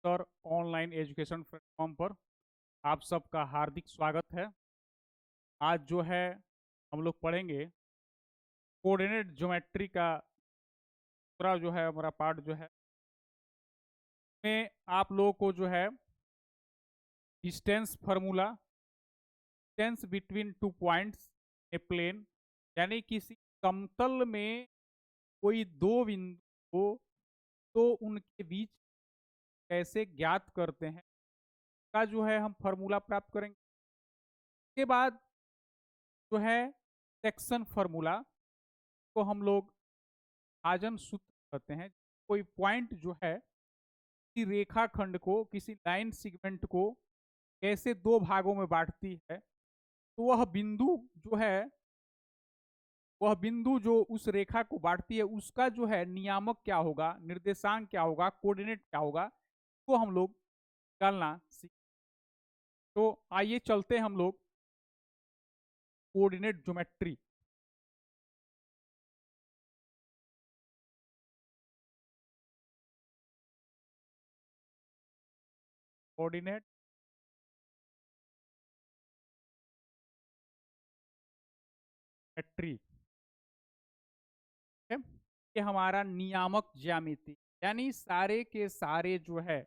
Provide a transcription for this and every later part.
Sir online education platform पर आप सबका हार्दिक स्वागत है। आज जो है हम लोग पढ़ेंगे कोऑर्डिनेट ज्योमेट्री का पूरा जो है हमारा पार्ट जो है में आप लोगों को जो है distance formula, distance between two points a plane, यानी किसी समतल में कोई दो बिंदु हो तो उनके बीच कैसे ज्ञात करते हैं का जो है हम फार्मूला प्राप्त करेंगे। उसके बाद जो है सेक्शन फार्मूला को हम लोग आजन सूत्र कहते हैं। कोई पॉइंट जो है किसी रेखाखंड को, किसी लाइन सेगमेंट को कैसे दो भागों में बांटती है, तो वह बिंदु जो उस रेखा को बांटती है उसका जो है नियामक क्या होगा, निर्देशांक क्या होगा, कोऑर्डिनेट क्या होगा, तो हम लोग निकालना सीख। तो आइए चलते हैं हम लोग कोऑर्डिनेट ज्योमेट्री। कोऑर्डिनेट ज्योमेट्री है ये हमारा नियामक ज्यामिति, यानी सारे के सारे जो है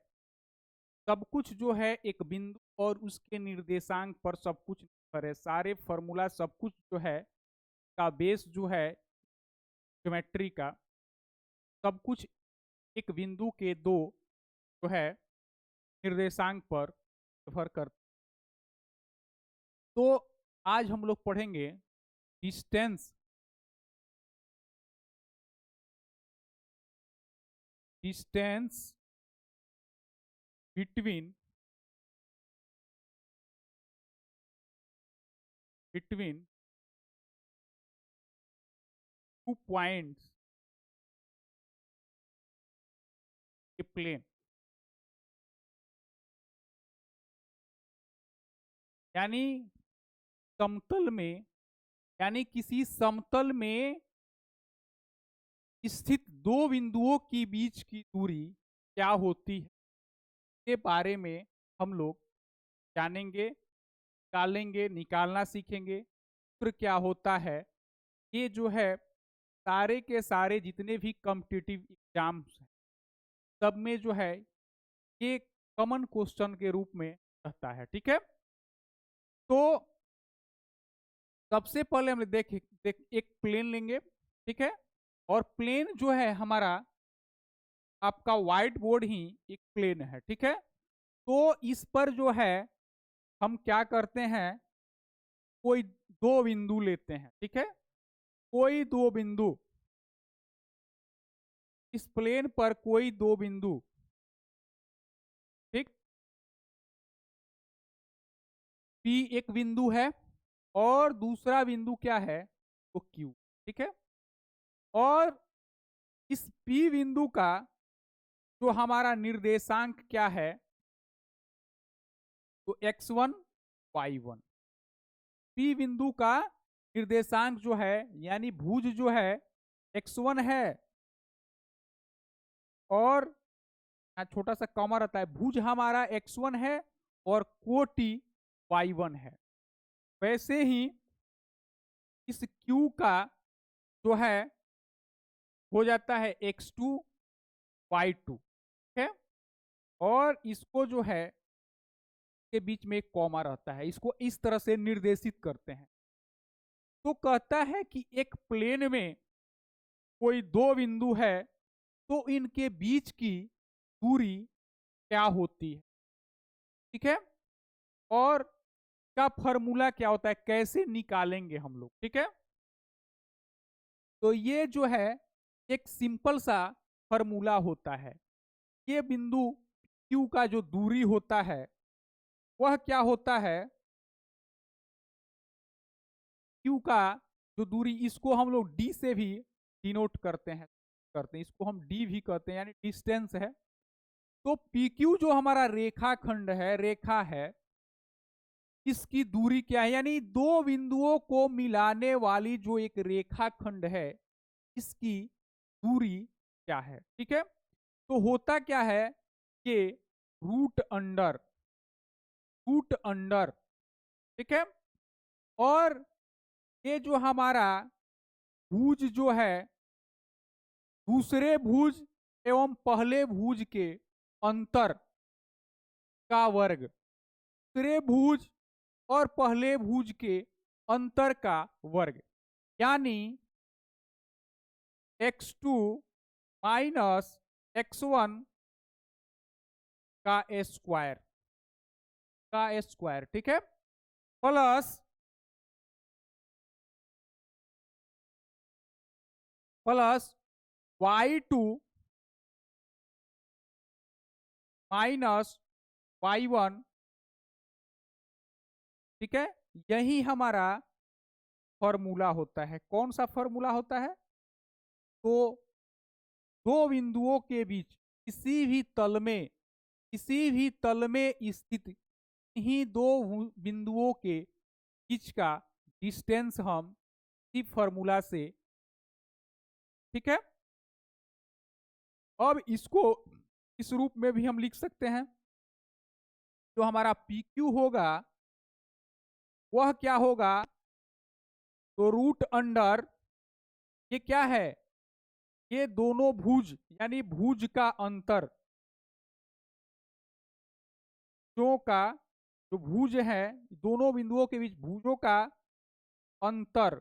सब कुछ जो है एक बिंदु और उसके निर्देशांक पर सब कुछ निर्भर है। सारे फॉर्मूला सब कुछ जो है का बेस जो है ज्योमेट्री का सब कुछ एक बिंदु के दो जो है निर्देशांक पर निर्भर करता। तो आज हम लोग पढ़ेंगे distance distance between two points a plane, यानी समतल में, यानी किसी समतल में स्थित दो बिंदुओं के बीच की दूरी क्या होती है के बारे में हम लोग जानेंगे, निकालेंगे, निकालना सीखेंगे। सूत्र क्या होता है, ये जो है सारे के सारे जितने भी कॉम्पिटिटिव एग्जाम्स हैं सब में जो है ये कॉमन क्वेश्चन के रूप में रहता है। ठीक है, तो सबसे पहले हम एक प्लेन लेंगे। ठीक है, और प्लेन जो है हमारा आपका व्हाइट बोर्ड ही एक प्लेन है। ठीक है, तो इस पर जो है हम क्या करते हैं, कोई दो बिंदु लेते हैं। ठीक है, कोई दो बिंदु, इस प्लेन पर कोई दो बिंदु, ठीक, P एक बिंदु है और दूसरा बिंदु क्या है तो Q। ठीक है, और इस P बिंदु का जो हमारा निर्देशांक क्या है तो x1 y1। P बिंदु का निर्देशांक जो है यानी भुज जो है x1 है, और छोटा सा कॉमा रहता है, भुज हमारा x1 है और कोटि y1 है। वैसे ही इस Q का जो है हो जाता है x2 y2। ठीक है, और इसको जो है के बीच में एक कॉमा रहता है, इसको इस तरह से निर्देशित करते हैं। तो कहता है कि एक प्लेन में कोई दो बिंदु है तो इनके बीच की दूरी क्या होती है। ठीक है, और का फॉर्मूला क्या होता है, कैसे निकालेंगे हम लोग। ठीक है, तो ये जो है एक सिंपल सा फॉर्मूला होता है। ये बिंदु Q का जो दूरी होता है वह क्या होता है, Q का जो दूरी, इसको हम लोग D से भी डिनोट करते हैं, इसको हम D भी कहते हैं, यानी डिस्टेंस है। तो PQ जो हमारा रेखाखंड है, रेखा है, इसकी दूरी क्या है, यानी दो बिंदुओं को मिलाने वाली जो एक रेखाखंड है इसकी दूरी क्या है। ठीक है, तो होता क्या है कि रूट अंडर, ठीक है। और ये जो हमारा भुज जो है, दूसरे भुज एवं पहले भुज के अंतर का वर्ग, दूसरे भुज और पहले भुज के अंतर का वर्ग, यानी x2 माइनस x1 का स्क्वायर, ठीक है, प्लस y2 माइनस y1, ठीक है। यही हमारा फॉर्मूला होता है। कौन सा फॉर्मूला होता है? तो दो बिंदुओं के बीच किसी भी तल में स्थित इन्हीं दो बिंदुओं के बीच का डिस्टेंस हम इस फॉर्मूला से, ठीक है। अब इसको इस रूप में भी हम लिख सकते हैं। जो हमारा PQ होगा वह क्या होगा? तो रूट अंडर, ये क्या है? ये दोनों भुज यानी भुज का अंतर, का जो भुज है, दोनों बिंदुओं के बीच भुजों का अंतर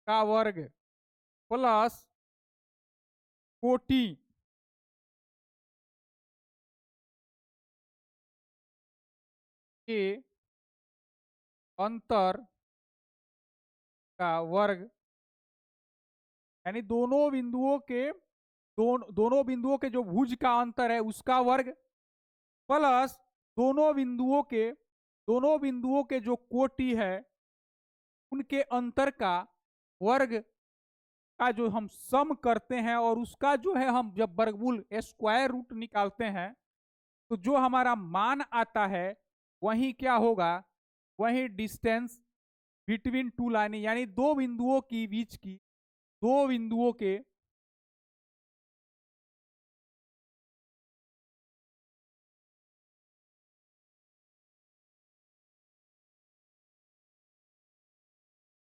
का वर्ग प्लस कोटि के अंतर का वर्ग, यानी दोनों बिंदुओं के जो भुज का अंतर है उसका वर्ग, प्लस दोनों बिंदुओं के जो कोटि है उनके अंतर का वर्ग का जो हम सम करते हैं, और उसका जो है हम जब वर्गमूल स्क्वायर रूट निकालते हैं तो जो हमारा मान आता है वही क्या होगा? वही डिस्टेंस बिटवीन टू लाइन, यानी दो बिंदुओं की बीच की दो बिंदुओं के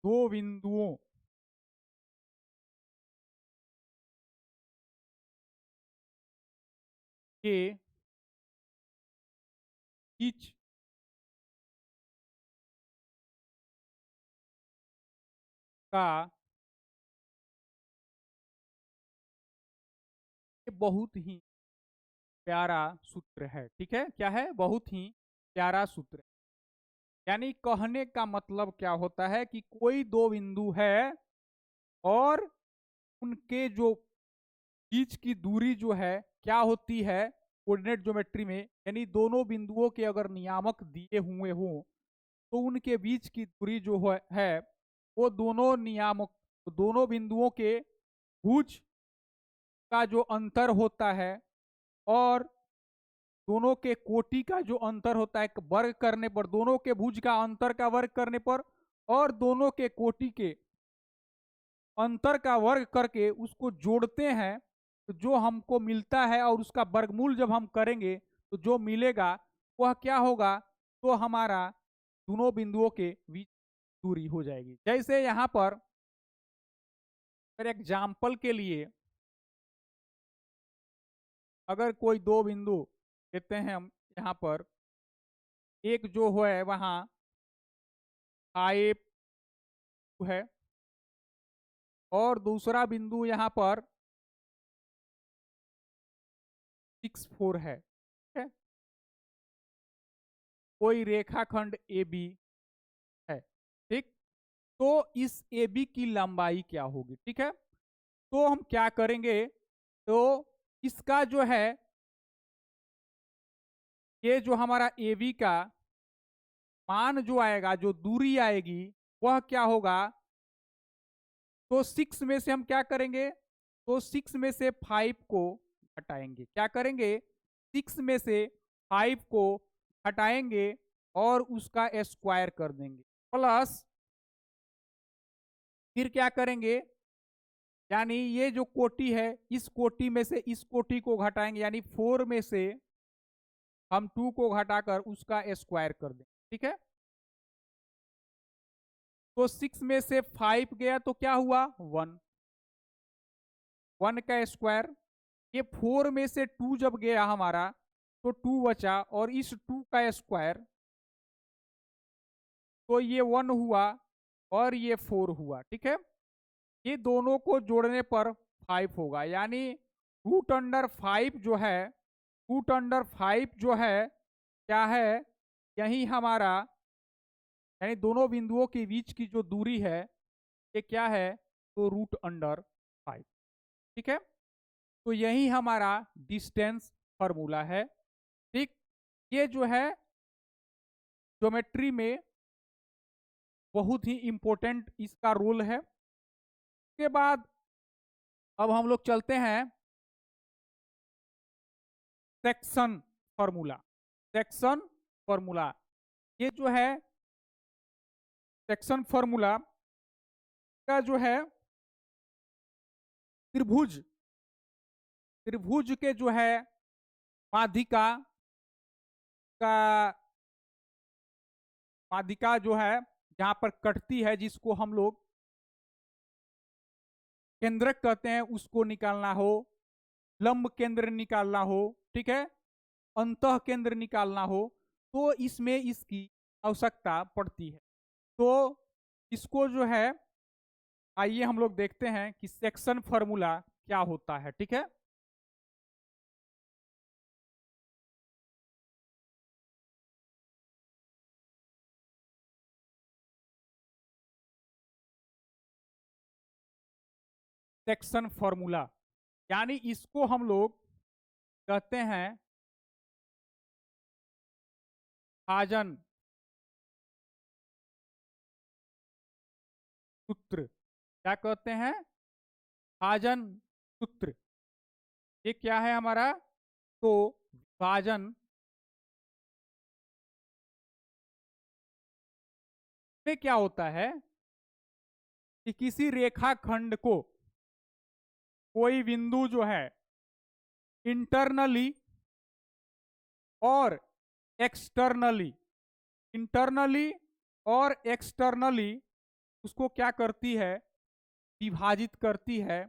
दो बिंदुओं के बीच का बहुत ही प्यारा सूत्र है, ठीक है। क्या है? बहुत ही प्यारा सूत्र। यानी कहने का मतलब क्या होता है कि कोई दो बिंदु है और उनके जो बीच की दूरी जो है क्या होती है कोऑर्डिनेट ज्योमेट्री में, यानी दोनों बिंदुओं के अगर नियामक दिए हुए हों तो उनके बीच की दूरी जो है वो दोनों नियामक, तो दोनों बिंदुओं के भुज का जो अंतर होता है और दोनों के कोटि का जो अंतर होता है वर्ग करने पर, दोनों के भुज का अंतर का वर्ग करने पर और दोनों के कोटि के अंतर का वर्ग करके उसको जोड़ते हैं, तो जो हमको मिलता है और उसका वर्गमूल जब हम करेंगे तो जो मिलेगा वह क्या होगा? तो हमारा दोनों बिंदुओं के बीच दूरी हो जाएगी। जैसे यहाँ पर एग्जाम्पल के लिए अगर कोई दो बिंदु लेते हैं हम यहाँ पर, एक जो है वहाँ I है और दूसरा बिंदु यहाँ पर 6 4 है, ठीक है? कोई रेखाखंड AB है, ठीक। तो इस AB की लंबाई क्या होगी? ठीक है, तो हम क्या करेंगे? तो इसका जो है ये जो हमारा AB का मान जो आएगा, जो दूरी आएगी वह क्या होगा? तो 6 में से हम क्या करेंगे? तो 6 में से 5 को हटाएंगे। क्या करेंगे? 6 में से 5 को हटाएंगे और उसका स्क्वायर कर देंगे, प्लस फिर क्या करेंगे? यानी ये जो कोटि है, इस कोटि में से इस कोटि को घटाएंगे, यानी 4 में से हम 2 को घटाकर उसका स्क्वायर कर देंगे। ठीक है, तो 6 में से 5 गया तो क्या हुआ, 1, 1 का स्क्वायर। ये 4 में से 2 जब गया हमारा तो 2 बचा, और इस 2 का स्क्वायर, तो ये 1 हुआ और ये 4 हुआ। ठीक है, ये दोनों को जोड़ने पर 5 होगा, यानी रूट अंडर 5 जो है, रूट अंडर 5 जो है क्या है, यही हमारा, यानी दोनों बिंदुओं के बीच की जो दूरी है ये क्या है, तो रूट अंडर 5। ठीक है, तो यही हमारा डिस्टेंस फॉर्मूला है। ठीक, ये जो है ज्योमेट्री में बहुत ही इंपॉर्टेंट इसका रोल है। उसके बाद अब हम लोग चलते हैं सेक्शन फॉर्मूला। सेक्शन फॉर्मूला, ये जो है सेक्शन फॉर्मूला का जो है त्रिभुज, त्रिभुज के जो है माध्यिका का, माध्यिका जो है जहां पर कटती है, जिसको हम लोग केंद्रक कहते हैं, उसको निकालना हो, लंब केंद्र निकालना हो, ठीक है, अंतः केंद्र निकालना हो, तो इसमें इसकी आवश्यकता पड़ती है। तो इसको जो है, आइए हम लोग देखते हैं कि सेक्शन फॉर्मूला क्या होता है। ठीक है, सेक्शन फॉर्मूला, यानी इसको हम लोग कहते हैं भाजन सूत्र। क्या कहते हैं, भाजन सूत्र। ये क्या है हमारा, तो विभाजन में क्या होता है कि किसी रेखाखंड को कोई बिंदु जो है इंटरनली और एक्सटर्नली, इंटरनली और एक्सटर्नली उसको क्या करती है, विभाजित करती है।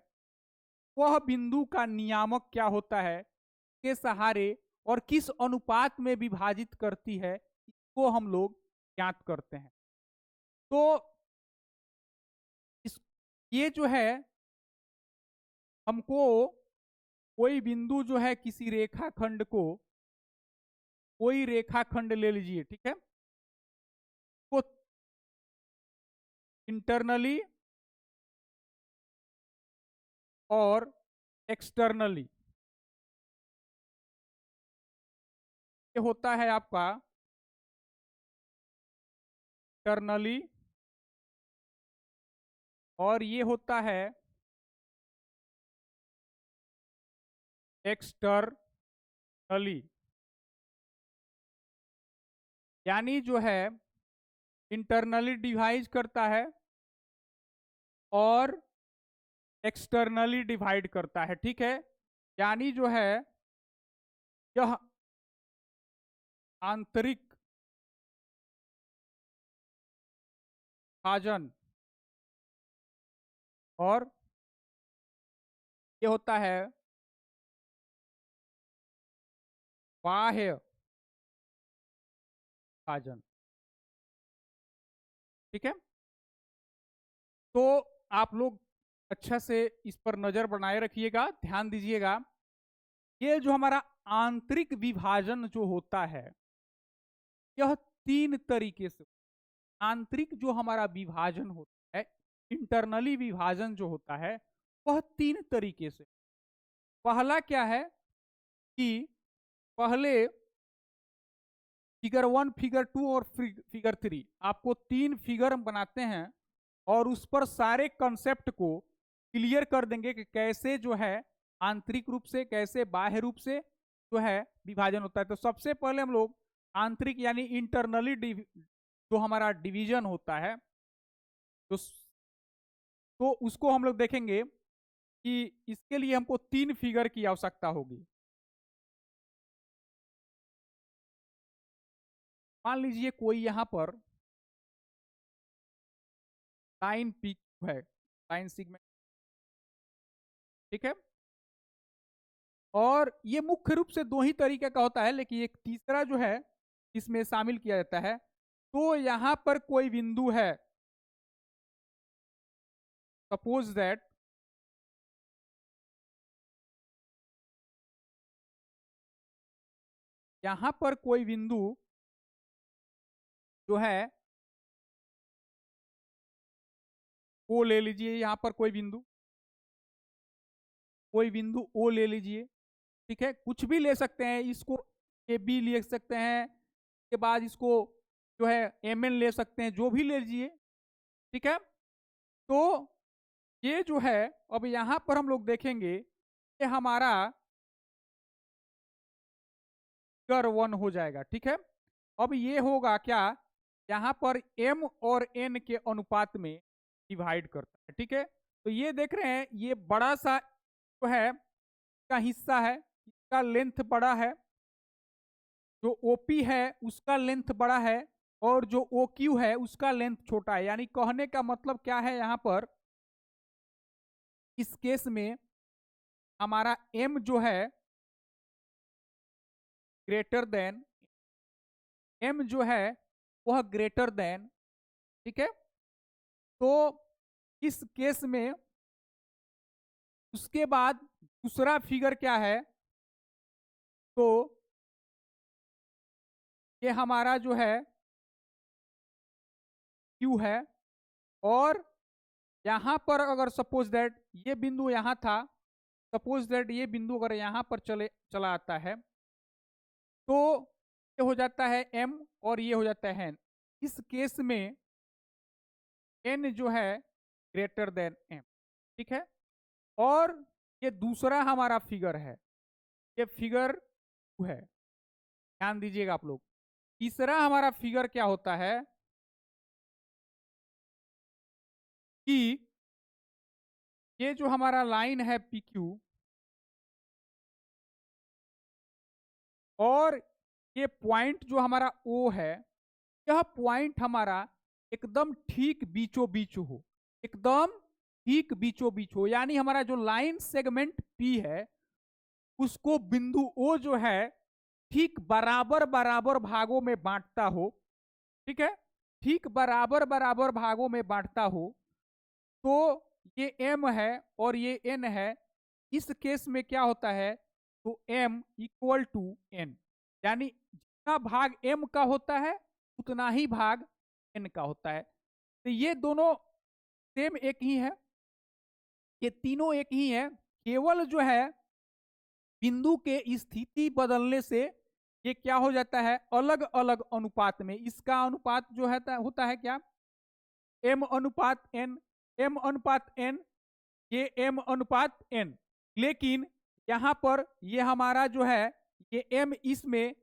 वह बिंदु का नियामक क्या होता है के सहारे और किस अनुपात में विभाजित करती है, इसको हम लोग ज्ञात करते हैं। तो इस, ये जो है हमको, कोई बिंदु जो है किसी रेखाखंड को, कोई रेखाखंड ले लीजिए, ठीक है, को इंटरनली और एक्सटर्नली, ये होता है आपका इंटरनली और ये होता है एक्सटर्नली। यानी जो है इंटरनली डिवाइड करता है और एक्सटर्नली डिवाइड करता है। ठीक है, यानी जो है यह आंतरिक भाजन और ये होता है बाह्य भाजन। ठीक है, तो आप लोग अच्छा से इस पर नजर बनाए रखिएगा, ध्यान दीजिएगा। ये जो हमारा आंतरिक विभाजन जो होता है, यह 3 तरीके से, आंतरिक जो हमारा विभाजन होता है, इंटरनली विभाजन जो होता है, वह 3 तरीके से। पहला क्या है कि पहले फिगर 1, फिगर 2 और फिगर 3, आपको 3 फिगर बनाते हैं और उस पर सारे कंसेप्ट को क्लियर कर देंगे कि कैसे जो है आंतरिक रूप से, कैसे बाह्य रूप से जो है विभाजन होता है। तो सबसे पहले हम लोग आंतरिक यानी इंटरनली जो हमारा डिवीजन होता है, तो उसको हम लोग देखेंगे कि इसके लिए हमको 3 फिगर की आवश्यकता होगी। मान लीजिए कोई यहां पर लाइन पी है, लाइन सिगमेंट, ठीक है। और ये मुख्य रूप से 2 ही तरीके का होता है, लेकिन एक तीसरा जो है इसमें शामिल किया जाता है। तो यहां पर कोई बिंदु है, सपोज दैट यहां पर कोई बिंदु जो है वो ले लीजिए, यहां पर कोई बिंदु ओ ले लीजिए, ठीक है। कुछ भी ले सकते हैं, इसको ए बी ले सकते हैं, के बाद इसको जो है एम एन ले सकते हैं, जो भी ले लीजिए, ठीक है। तो ये जो है अब यहां पर हम लोग देखेंगे कि हमारा फिगर 1 हो जाएगा, ठीक है। अब ये होगा क्या, यहां पर m और n के अनुपात में डिवाइड करता है, ठीक है। तो ये देख रहे हैं, ये बड़ा सा जो है का हिस्सा है, इसका लेंथ बड़ा है, जो OP है उसका लेंथ बड़ा है, और जो OQ है उसका लेंथ छोटा है। यानी कहने का मतलब क्या है, यहां पर इस केस में हमारा m जो है ग्रेटर देन, m जो है वह ग्रेटर देन, ठीक है। तो इस केस में उसके बाद दूसरा फिगर क्या है, तो ये हमारा जो है Q है, और यहां पर अगर सपोज दैट ये बिंदु यहां था, सपोज दैट ये बिंदु अगर यहां पर चला आता है, तो ये हो जाता है M और ये हो जाता है N। इस केस में N जो है ग्रेटर देन M, ठीक है। और ये दूसरा हमारा फिगर है, ये फिगर 2 है, ध्यान दीजिएगा आप लोग। तीसरा हमारा फिगर क्या होता है कि ये जो हमारा लाइन है PQ, और ये पॉइंट जो हमारा O है, यह पॉइंट हमारा एकदम ठीक बीचों बीच हो, एकदम ठीक बीचों बीच हो। यानी हमारा जो लाइन सेगमेंट P है उसको बिंदु O जो है ठीक बराबर बराबर भागों में बांटता हो, ठीक है, ठीक बराबर बराबर भागों में बांटता हो। तो ये M है और ये N है, इस केस में क्या होता है, तो M इक्वल टू N, यानी जितना भाग M का होता है उतना ही भाग N का होता है। तो ये दोनों सेम एक ही है, ये तीनों एक ही है, केवल जो है बिंदु के स्थिति बदलने से ये क्या हो जाता है, अलग अलग अनुपात में। इसका अनुपात जो है होता है क्या, M अनुपात N, M अनुपात N, ये M अनुपात N। लेकिन यहां पर ये हमारा जो है ये M इसमें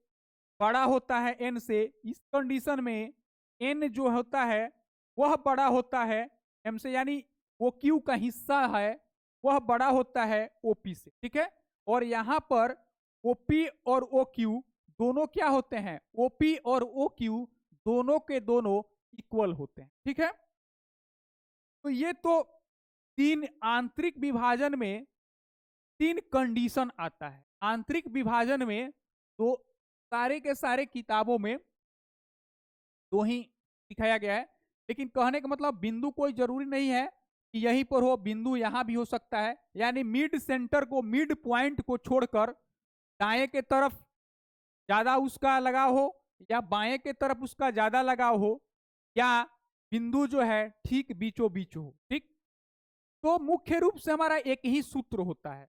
बड़ा होता है N से, इस कंडीशन में N जो होता है वह बड़ा होता है M से, यानी वो Q का हिस्सा है वह बड़ा होता है OP से, ठीक है। और यहां पर OP और OQ दोनों क्या होते हैं, OP और OQ दोनों के दोनों इक्वल होते हैं, ठीक है। तो ये तो 3 आंतरिक विभाजन में 3 कंडीशन आता है। आंतरिक विभाजन में तो सारे के सारे किताबों में 2 ही दिखाया गया है, लेकिन कहने का मतलब बिंदु कोई जरूरी नहीं है कि यहीं पर हो, बिंदु यहां भी हो सकता है। यानी मिड सेंटर को, मिड पॉइंट को छोड़कर दाएं के तरफ ज्यादा उसका लगाव हो, या बाएं के तरफ उसका ज्यादा लगाव हो, या बिंदु जो है ठीक बीचों बीच हो, ठीक। तो मुख्य रूप से हमारा एक ही सूत्र होता है।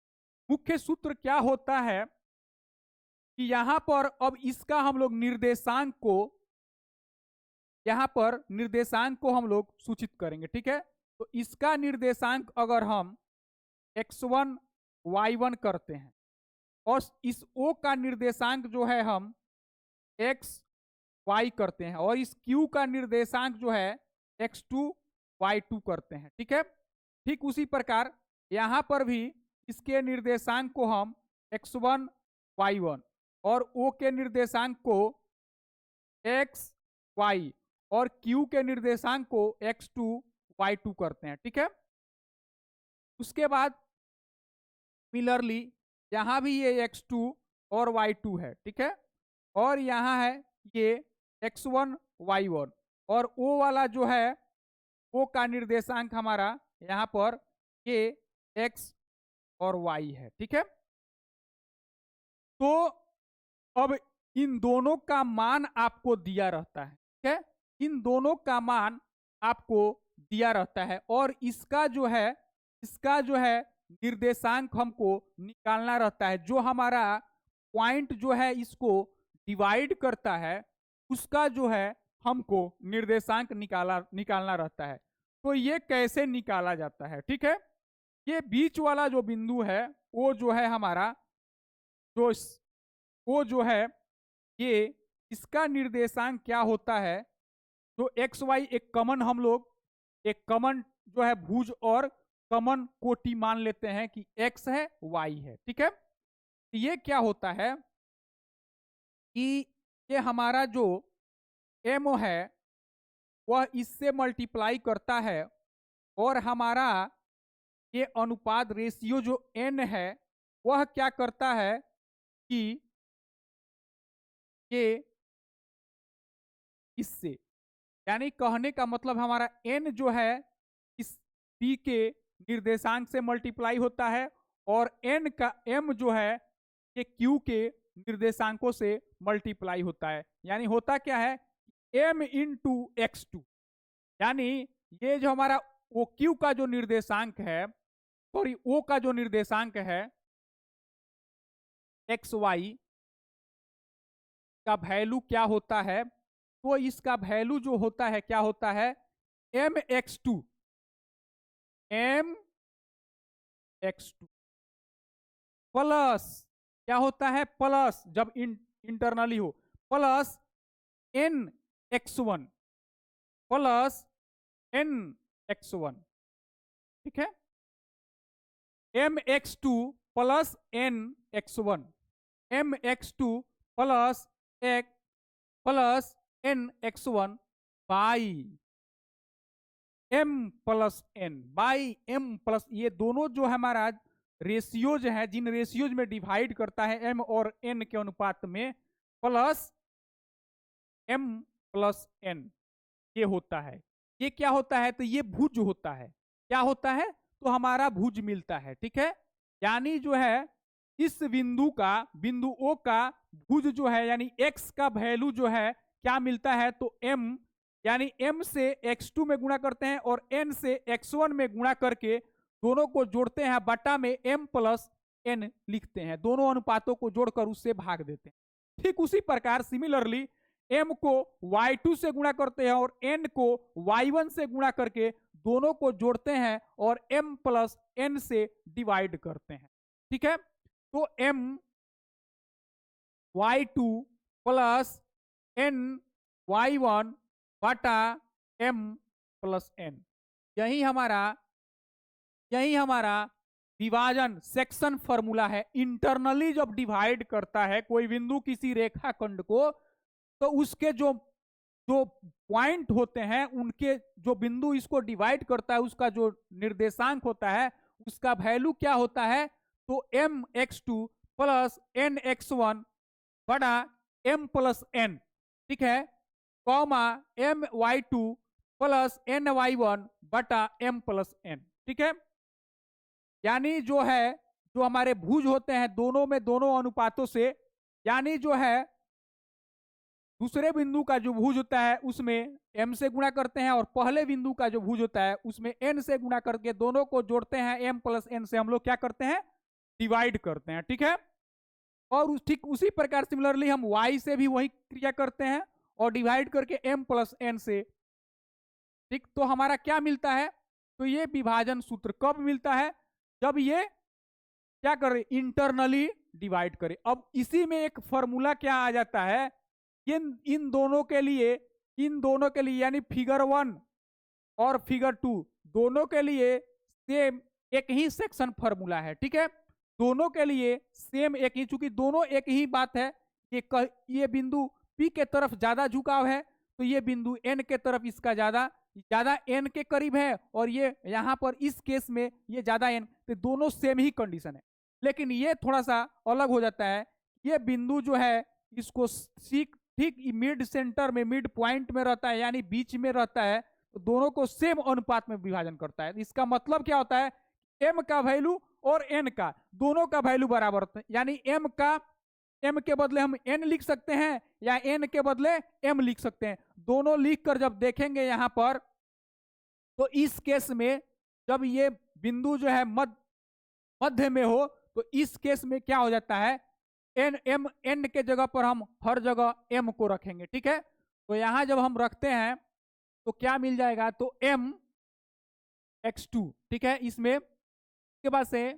मुख्य सूत्र क्या होता है कि यहां पर अब इसका हम लोग निर्देशांक को, यहां पर निर्देशांक को हम लोग सूचित करेंगे, ठीक है। तो इसका निर्देशांक अगर हम x1 y1 करते हैं, और इस O का निर्देशांक जो है हम x y करते हैं, और इस Q का निर्देशांक जो है x2 y2 करते हैं, ठीक है। ठीक उसी प्रकार यहां पर भी इसके निर्देशांक को हम x1 y1 और O के निर्देशांक को x y और Q के निर्देशांक को x2 y2 करते हैं। ठीक है, उसके बाद सिमिलरली यहां भी ये x2 और y2 है। ठीक है, और यहाँ है ये x1 y1 और O वाला जो है O का निर्देशांक हमारा यहाँ पर ये x और y है। ठीक है, तो अब इन दोनों का मान आपको दिया रहता है। ठीक है, इन दोनों का मान आपको दिया रहता है और इसका जो है निर्देशांक हमको निकालना रहता है। जो हमारा पॉइंट जो है इसको डिवाइड करता है उसका जो है हमको निर्देशांक निकालना रहता है। तो ये कैसे निकाला जाता है? ठीक है, ये बीच वाला जो बिंदु है वो जो है हमारा जो है ये इसका निर्देशांक क्या होता है? जो एक्स वाई एक कॉमन जो है भुज और कॉमन कोटि मान लेते हैं कि एक्स है वाई है। ठीक है, ये क्या होता है कि ये हमारा जो एम है वह इससे मल्टीप्लाई करता है और हमारा ये अनुपात रेशियो जो एन है वह क्या करता है कि ये इससे, यानी कहने का मतलब हमारा एन जो है इस पी के निर्देशांक से मल्टीप्लाई होता है और एन का एम जो है ये क्यू के निर्देशांकों से मल्टीप्लाई होता है। यानी होता क्या है एम इंटू x2, यानी ये जो हमारा ओ क्यू का जो निर्देशांक है सॉरी ओ का जो निर्देशांक है एक्स वाई का वैल्यू क्या होता है? तो इसका वैल्यू जो होता है क्या होता है एम x2 प्लस क्या होता है प्लस जब इंटरनली हो plus n x1 plus n x1। ठीक है, m x2 plus n x1 m x2 plus x plus n x1 by m plus n by m plus, ये दोनों जो हमारा रेशियोज है जिन रेशियोज में डिवाइड करता है एम और एन के अनुपात में प्लस एम प्लस एन ये होता है। ये क्या होता है? तो ये भुज होता है। क्या होता है? तो हमारा भुज मिलता है। ठीक है, यानी जो है इस बिंदु ओ का भुज जो है यानी एक्स का वैल्यू जो है क्या मिलता है? तो एम, यानी एम से x2 में गुणा करते हैं और n से x1 में गुणा करके दोनों को जोड़ते हैं बटा में m प्लस n लिखते हैं, दोनों अनुपातों को जोड़कर उससे भाग देते हैं। ठीक उसी प्रकार सिमिलरली m को y2 से गुणा करते हैं और n को y1 से गुणा करके दोनों को जोड़ते हैं और m प्लस n से डिवाइड करते हैं। ठीक है, तो m y2 plus n y1 बटा m प्लस n, यही हमारा विभाजन सेक्शन फॉर्मूला है। इंटरनली जब डिवाइड करता है कोई बिंदु किसी रेखाखंड को तो उसके जो पॉइंट होते हैं उनके जो बिंदु इसको डिवाइड करता है उसका जो निर्देशांक होता है उसका वैल्यू क्या होता है? तो m x2 plus n x1 बड़ा m प्लस n। ठीक है, comma M y2 plus N y1 बटा m प्लस n। ठीक है, यानी जो हमारे भुज होते हैं दोनों में दोनों अनुपातों से, यानी जो है दूसरे बिंदु का जो भुज होता है उसमें m से गुणा करते हैं और पहले बिंदु का जो भुज होता है उसमें n से गुणा करके दोनों को जोड़ते हैं m प्लस n से हम लोग क्या करते हैं? डिवाइड करते हैं। ठीक है, और ठीक उसी प्रकार सिमिलरली हम y से भी वही क्रिया करते हैं और डिवाइड करके m प्लस n से। ठीक, तो हमारा क्या मिलता है? तो ये विभाजन सूत्र कब मिलता है? जब ये क्या करे इंटरनली डिवाइड करे। अब इसी में एक फॉर्मूला क्या आ जाता है इन दोनों के लिए यानी फिगर 1 और फिगर 2 दोनों के लिए सेम एक ही सेक्शन फॉर्मूला है, ठीक है। दोनों के लिए सेम एक ही, चूंकि दोनों एक ही बात है कि ये बिंदु P के तरफ ज्यादा झुकाव है, तो ये बिंदु N के तरफ इसका ज्यादा ज्यादा N के करीब है, और ये यहाँ पर इस केस में ये ज्यादा N, तो दोनों सेम ही कंडीशन है। लेकिन ये थोड़ा सा अलग हो जाता है, ये बिंदु जो है इसको ठीक मिड सेंटर में, मिड पॉइंट में रहता है, यानी बीच में रहता है, तो दोनों को सेम अनुपात में विभाजन करता है। इसका मतलब क्या होता है, m का वैल्यू और n का, दोनों का वैल्यू बराबर होता है, यानी m के बदले हम n लिख सकते हैं या n के बदले m लिख सकते हैं। दोनों लिख कर जब देखेंगे यहां पर, तो इस केस में जब ये बिंदु जो है मध्य में हो, तो इस केस में क्या हो जाता है, n के जगह पर हम हर जगह m को रखेंगे, ठीक है। तो यहां जब हम रखते हैं तो क्या मिल जाएगा, तो m x2, ठीक है। इसमें के बाद से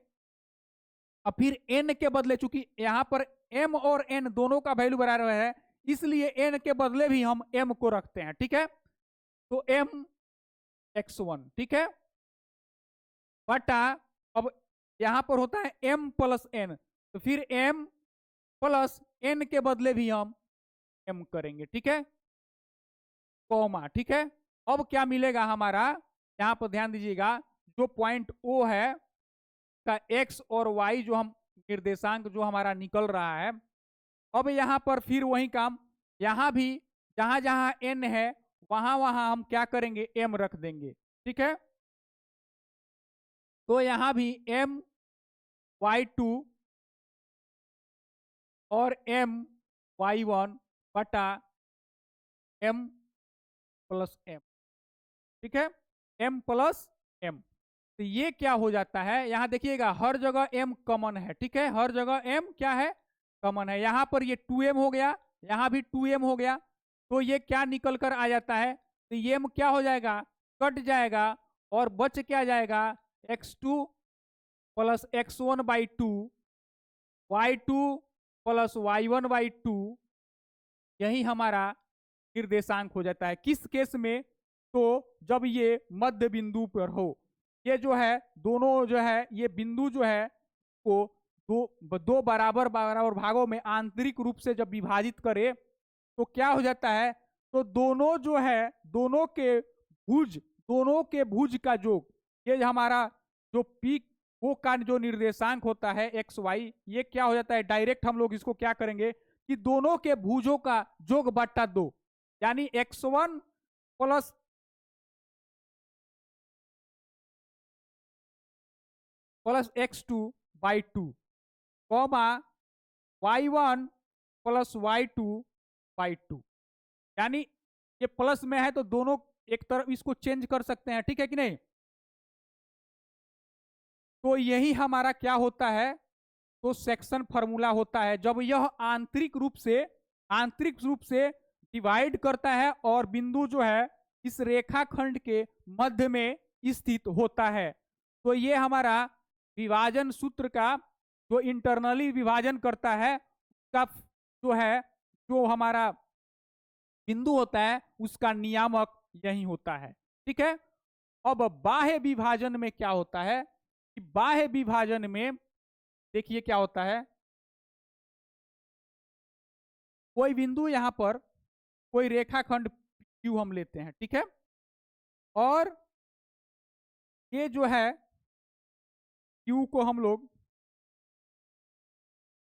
अब फिर n के बदले, चूंकि यहां पर m और n दोनों का वैल्यू बराबर है, इसलिए n के बदले भी हम m को रखते हैं, ठीक है। तो m x1, ठीक है, बटा अब यहां पर होता है m प्लस n, तो फिर m प्लस n के बदले भी हम m करेंगे, ठीक है, कॉमा, ठीक है। अब क्या मिलेगा हमारा, यहां पर ध्यान दीजिएगा, जो पॉइंट O है का x और y जो हम निर्देशांक जो हमारा निकल रहा है, अब यहां पर फिर वही काम, यहां भी जहां जहां n है वहां वहां हम क्या करेंगे, m रख देंगे, ठीक है। तो यहां भी m y2 और m y1 बटा m प्लस m, ठीक है, m प्लस m। तो ये क्या हो जाता है, यहां देखिएगा हर जगह m कॉमन है, ठीक है, हर जगह m क्या है, कॉमन है। यहां पर ये 2m हो गया, यहां भी 2m हो गया, तो ये क्या निकल कर आ जाता है, तो ये m क्या हो जाएगा, कट जाएगा, और बच क्या जाएगा, x2 plus x1 by 2, y2 plus y1 by 2, यही हमारा निर्देशांक हो जाता है। किस केस में, तो जब ये मध्य बिंदु पर हो, ये जो है दोनों जो है ये बिंदु जो है को दो बराबर बराबर भागों में आंतरिक रूप से जब विभाजित करे, तो क्या हो जाता है, तो दोनों जो है दोनों के भुज का योग, ये हमारा जो पी वो का जो निर्देशांक होता है एक्स वाई, ये क्या हो जाता है, डायरेक्ट हम लोग इसको क्या करेंगे कि दोनों के भुजों का योग बटा 2, यानी x1 plus x2 by 2, comma y1 plus y2 by 2, यानी ये प्लस में है तो दोनों एक तरफ इसको चेंज कर सकते हैं, ठीक है कि नहीं। तो यही हमारा क्या होता है, तो सेक्शन फार्मूला होता है जब यह आंतरिक रूप से डिवाइड करता है और बिंदु जो है इस रेखाखंड के मध्य में स्थित होता है। तो ये हमारा विभाजन सूत्र का जो इंटरनली विभाजन करता है का जो है, जो हमारा बिंदु होता है उसका नियामक यही होता है, ठीक है। अब बाह्य विभाजन में क्या होता है, कि बाह्य विभाजन में देखिए क्या होता है, कोई बिंदु यहां पर कोई रेखाखंड Q हम लेते हैं, ठीक है, और ये जो है Q को हम लोग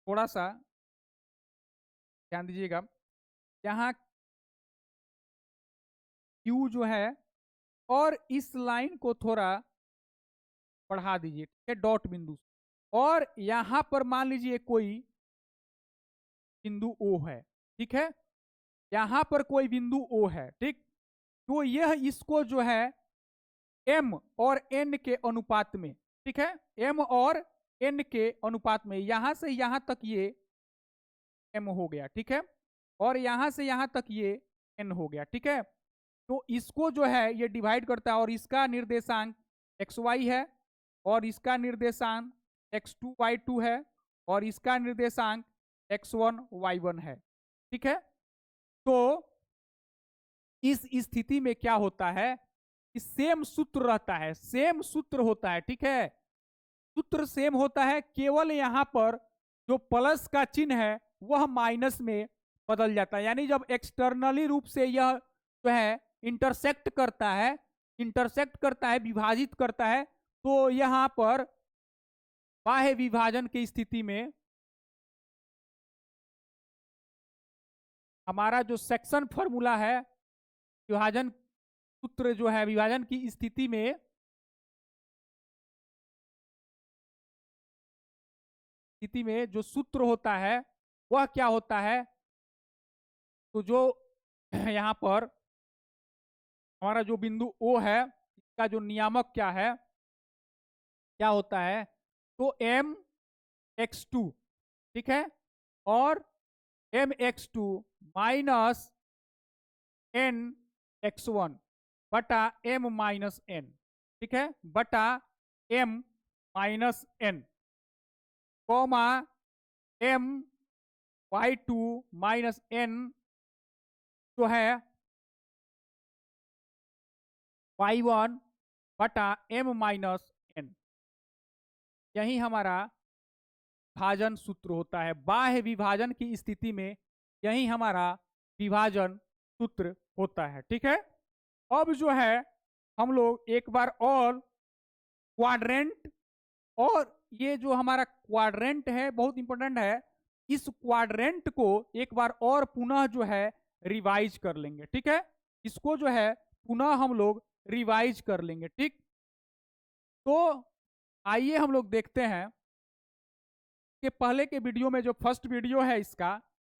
थोड़ा सा ध्यान दीजिएगा, यहां Q जो है, और इस लाइन को थोड़ा बढ़ा दीजिए, ठीक है, डॉट बिंदु, और यहां पर मान लीजिए कोई बिंदु O है, ठीक है, यहां पर कोई बिंदु O है, ठीक। तो यह इसको जो है M और N के अनुपात में, ठीक है, M और N के अनुपात में, यहां से यहां तक ये M हो गया, ठीक है, और यहां से यहां तक ये N हो गया, ठीक है। तो इसको जो है ये डिवाइड करता है, और इसका निर्देशांक XY है, और इसका निर्देशांक X2Y2 है, और इसका निर्देशांक X1Y1 है, ठीक है। तो इस स्थिति में क्या होता है कि सेम सूत्र रहता है, सेम सूत्र होता है, ठीक है। सूत्र सेम होता है, केवल यहाँ पर जो प्लस का चिन्ह है वह माइनस में बदल जाता है। यानी जब एक्सटर्नली रूप से यह जो है इंटरसेक्ट करता है, विभाजित करता है, तो यहाँ पर बाह्य विभाजन की स्थिति में हमारा जो सेक्शन फॉर्मूला है, विभाजन सूत्र जो है विभाजन की स्थिति में जो सूत्र होता है वह क्या होता है, तो जो यहाँ पर हमारा जो बिंदु O है इसका जो नियामक क्या होता है, तो mx2, ठीक है, और mx2 माइनस nx1 बटा m माइनस n, ठीक है, बटा m minus n, comma m y2 minus n जो है y1 बटा m माइनस n। यही हमारा विभाजन सूत्र होता है। बाह्य विभाजन की स्थिति में यही हमारा विभाजन सूत्र होता है, ठीक है। अब जो है हम लोग एक बार और क्वाड्रेंट, और ये जो हमारा क्वाड्रेंट है बहुत इंपॉर्टेंट है, इस क्वाड्रेंट को एक बार और पुनः जो है रिवाइज कर लेंगे, ठीक है। इसको जो है पुनः हम लोग रिवाइज कर लेंगे, ठीक। तो आइए हम लोग देखते हैं कि पहले के वीडियो में जो फर्स्ट वीडियो है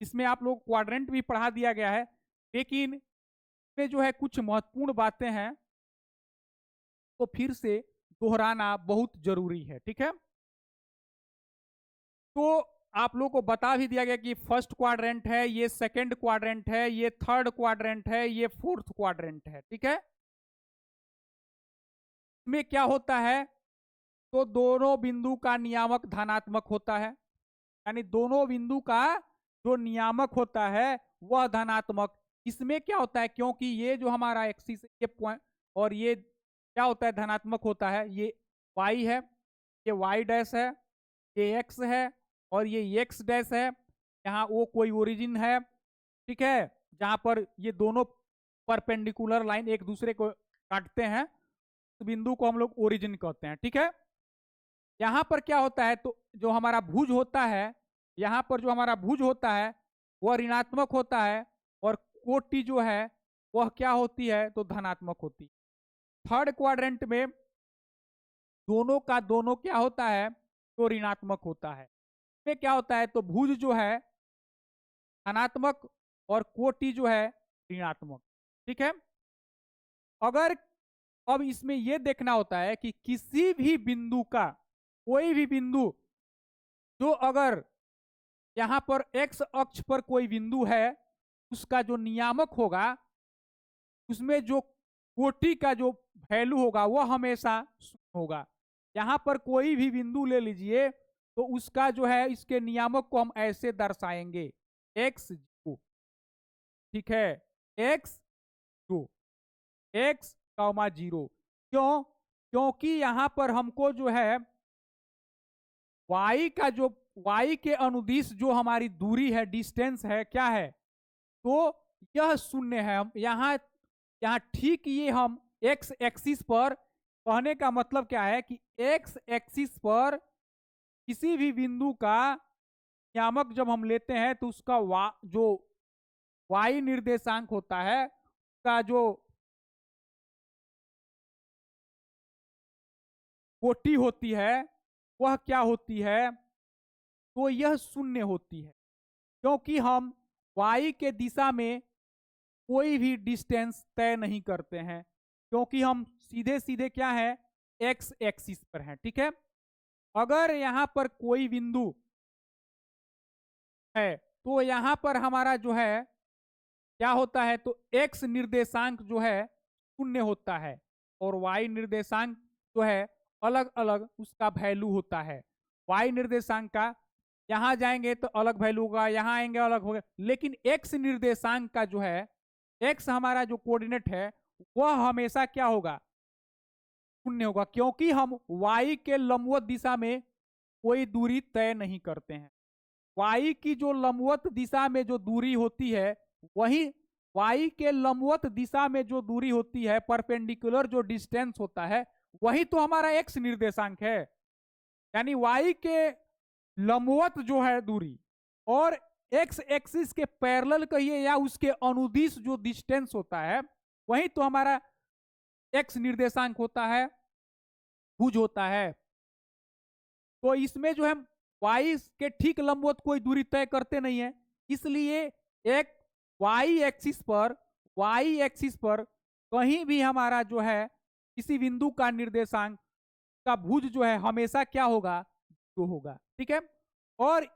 इसमें आप लोग क्वाड्रेंट भी पढ़ा दिया गया है, लेकिन इसमें जो है कुछ महत्वपूर्ण बातें हैं तो फिर से दोहराना बहुत जरूरी है, ठीक है। तो आप लोग को बता भी दिया गया कि फर्स्ट क्वाड्रेंट है, ये सेकंड क्वाड्रेंट है, ये थर्ड क्वाड्रेंट है, ये फोर्थ क्वाड्रेंट है, ठीक है। इसमें क्या होता है, तो दोनों बिंदु का नियामक धनात्मक होता है, यानी दोनों बिंदु का जो नियामक होता है वह धनात्मक। इसमें क्या होता है, क्योंकि ये जो हमारा एक्सिस ये पॉइंट और ये क्या होता है धनात्मक होता है, ये y है, ये y डैश है, ये x है और ये x डैश है। यहाँ वो कोई ओरिजिन है, ठीक है, जहां पर ये दोनों परपेंडिकुलर लाइन एक दूसरे को काटते हैं, तो बिंदु को हम लोग ओरिजिन कहते हैं, ठीक है। यहाँ पर क्या होता है, तो जो हमारा भुज होता है, यहाँ पर जो हमारा भुज होता है वह ऋणात्मक होता है, और कोटि जो है वह क्या होती है, तो धनात्मक होती है। थर्ड क्वाड्रेंट में दोनों का दोनों क्या होता है, तो ऋणात्मक होता है। इसमें क्या होता है, तो भुज जो है धनात्मक और कोटि जो है ऋणात्मक, ठीक है। अगर अब इसमें यह देखना होता है कि किसी भी बिंदु का कोई भी बिंदु जो अगर यहां पर x अक्ष पर कोई बिंदु है उसका जो नियामक होगा उसमें जो कोटि का जो वैल्यू होगा वह हमेशा शून्य होगा। यहां पर कोई भी बिंदु ले लीजिए तो उसका जो है इसके नियामक को हम ऐसे दर्शाएंगे x0, ठीक है, x0 x, 0। क्योंकि यहां पर हमको जो है y का जो y के अनुदिश जो हमारी दूरी है, डिस्टेंस है, क्या है, तो यह शून्य है। हम यहाँ ठीक ये हम x एक्सिस पर, कहने का मतलब क्या है कि x एक्सिस पर किसी भी बिंदु का नियामक जब हम लेते हैं तो उसका जो y निर्देशांक होता है उसका जो कोटि होती है वह क्या होती है, तो यह शून्य होती है, क्योंकि हम y के दिशा में कोई भी डिस्टेंस तय नहीं करते हैं, क्योंकि हम सीधे सीधे क्या है x एक्सिस पर हैं, ठीक है। अगर यहां पर कोई बिंदु है तो यहां पर हमारा जो है क्या होता है, तो x निर्देशांक जो है शून्य होता है और y निर्देशांक जो है अलग अलग उसका वैल्यू होता है। y निर्देशांक का यहां जाएंगे तो अलग वैल्यू होगा, यहां आएंगे अलग होगा, लेकिन x निर्देशांक का जो है x हमारा जो कोऑर्डिनेट है वह हमेशा क्या होगा, शून्य होगा, क्योंकि हम y के लंबवत दिशा में कोई दूरी तय नहीं करते हैं। y की जो लंबवत दिशा में जो दूरी होती है, वही y के लंबवत दिशा में जो दूरी होती है, परपेंडिकुलर जो डिस्टेंस होता है, वही तो हमारा x निर्देशांक है। यानी y के लंबवत जो है दूरी और x एक्सिस के पैरेलल कहिए या उसके अनुदिश जो डिस्टेंस होता है, वही तो हमारा x निर्देशांक होता है, भुज होता है। तो इसमें जो है y के ठीक लंबवत कोई दूरी तय करते नहीं है, इसलिए एक y एक्सिस पर कहीं भी हमारा जो है किसी बिंदु का निर्देशांक का भुज जो है हमेशा क्या होगा, जो होगा। ठीक है। और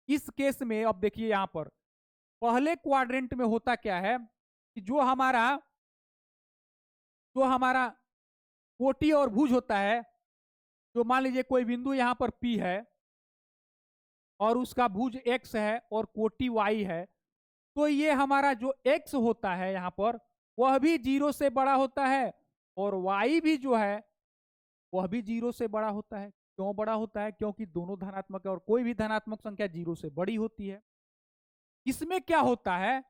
इस केस में अब देखिए यहां पर पहले क्वाड्रेंट में होता क्या है कि जो हमारा कोटि और भुज होता है, जो मान लीजिए कोई बिंदु यहां पर P है और उसका भुज x है और कोटि y है, तो ये हमारा जो x होता है यहां पर वह भी 0 से बड़ा होता है और y भी जो है वह भी 0 से बड़ा होता है। क्यों बड़ा होता है? क्योंकि दोनों धनात्मक है और कोई भी धनात्मक संख्या 0 से बड़ी होती है। इसमें क्या होता है,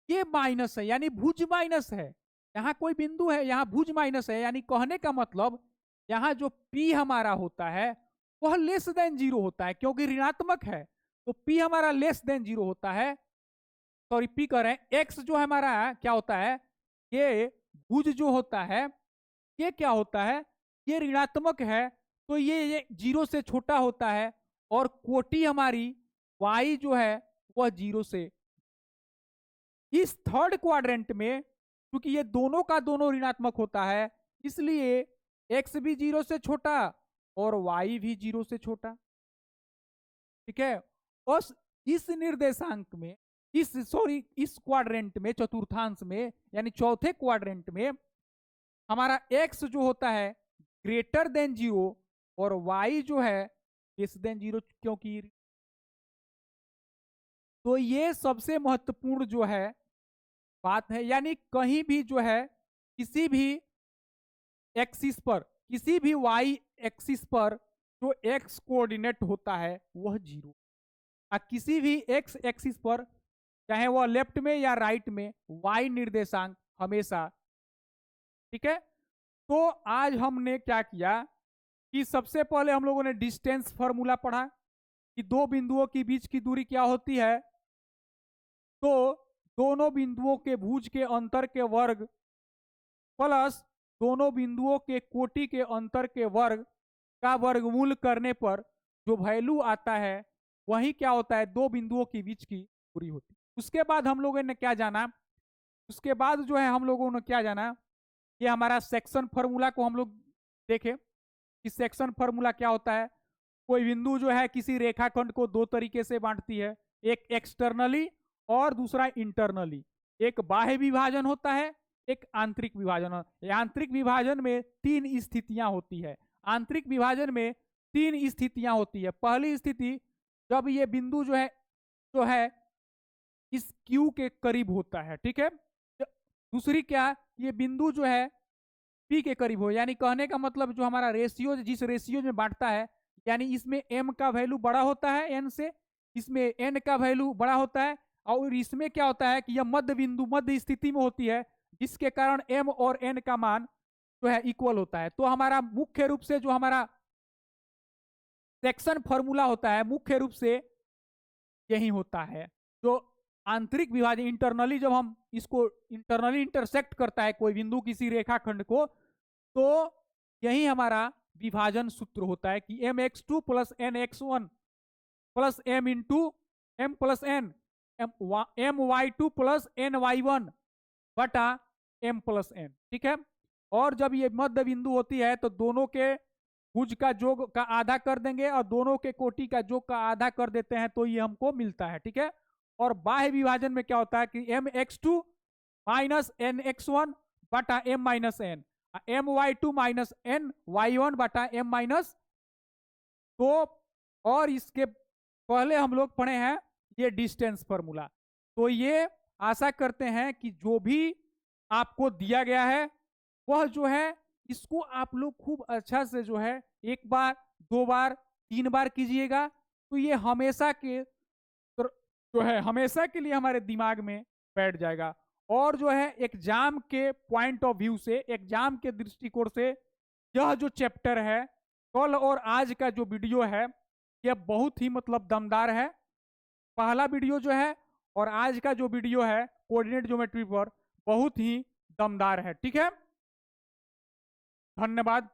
ये माइनस है यानी भुज माइनस है। यहाँ कोई बिंदु है, यहाँ भुज माइनस है, यानी कहने का मतलब यहाँ जो P हमारा होता है वह लेस देन 0 होता है, क्योंकि ऋणात्मक है तो P हमारा लेस देन 0 होता है। सॉरी, P कह रहे हैं, X जो हमारा क्या होता है, ये भुज जो होता है ये क्या होता है, ये ऋणात्मक है, तो ये 0 से छोटा होता है और कोटि हमारी y जो है वह 0 से। इस थर्ड क्वाड्रेंट में क्योंकि ये दोनों का दोनों ऋणात्मक होता है, इसलिए x भी 0 से छोटा और y भी 0 से छोटा। ठीक है। और इस निर्देशांक में इस क्वाड्रेंट में, चतुर्थांश में यानी चौथे क्वाड्रेंट में हमारा x जो होता है ग्रेटर देन 0 और y जो है लेस देन 0, क्योंकि तो ये सबसे महत्वपूर्ण जो है बात है। यानी कहीं भी जो है किसी भी एक्सिस पर, किसी भी y एक्सिस पर जो x कोऑर्डिनेट होता है वह 0, और किसी भी x एक्सिस पर चाहे वह लेफ्ट में या राइट में y निर्देशांक हमेशा। ठीक है। तो आज हमने क्या किया कि सबसे पहले हम लोगों ने डिस्टेंस फॉर्मूला पढ़ा कि दो बिंदुओं के बीच की दूरी क्या होती है, तो दोनों बिंदुओं के भुज के अंतर के वर्ग प्लस दोनों बिंदुओं के कोटि के अंतर के वर्ग का वर्गमूल करने पर जो वैल्यू आता है वही क्या होता है, दो बिंदुओं के बीच की दूरी होती है। उसके बाद हम लोगों ने क्या जाना, उसके बाद जो है हम लोगों ने क्या जाना, ये हमारा सेक्शन फॉर्मूला को हम लोग देखें कि सेक्शन फॉर्मूला क्या होता है। कोई बिंदु जो है किसी रेखाखंड को दो तरीके से बांटती है, एक एक्सटर्नली और दूसरा इंटरनली। एक बाह्य विभाजन होता है, एक आंतरिक विभाजन। आंतरिक विभाजन में तीन स्थितियां होती है। आंतरिक विभाजन में तीन स्थितियां होती है। पहली स्थिति जब ये बिंदु जो है इस Q के करीब होता है। ठीक है। दूसरी क्या, ये बिंदु जो है P के करीब हो, यानी कहने का मतलब जो हमारा रेशियो जिस रेशियो में बांटता है, यानी इसमें m का वैल्यू बड़ा होता है n से, इसमें n का वैल्यू बड़ा होता है, और इसमें क्या होता है कि यह मध्य बिंदु मध्य स्थिति में होती है, जिसके कारण m और n का मान जो है इक्वल होता है। तो हमारा मुख्य रूप से जो हमारा सेक्शन फॉर्मूला होता है मुख्य रूप से यही होता है। जो आंतरिक विभाजन इंटरनली, जब हम इसको इंटरनली इंटरसेक्ट करता है कोई बिंदु किसी रेखाखंड को, तो यही हमारा विभाजन सूत्र होता है कि mx2 plus nx1 plus m into m plus n my2 plus ny1 बटा m प्लस n। ठीक है। और जब ये मध्य बिंदु होती है तो दोनों के भुज का जोग का आधा कर देंगे और दोनों के कोटि का जोग का आधा कर देते हैं, तो ये हमको मिलता है। ठीक है। और बाह्य विभाजन में क्या होता है कि mx2 माइनस nx1 बटा m minus n, my2 minus ny1 बटा m माइनस। तो और इसके पहले हम लोग पढ़े हैं ये डिस्टेंस फॉर्मूला। तो ये आशा करते हैं कि जो भी आपको दिया गया है वह जो है इसको आप लोग खूब अच्छा से जो है 1 बार 2 बार 3 बार कीजिएगा, तो ये हमेशा के जो है हमेशा के लिए हमारे दिमाग में बैठ जाएगा। और जो है एग्जाम के पॉइंट ऑफ व्यू से, एग्जाम के दृष्टिकोण से यह जो चैप्टर है, कल और आज का जो वीडियो है, यह बहुत ही मतलब दमदार है। पहला वीडियो जो है और आज का जो वीडियो है कोऑर्डिनेट ज्योमेट्री पर, बहुत ही दमदार है। ठीक है, धन्यवाद।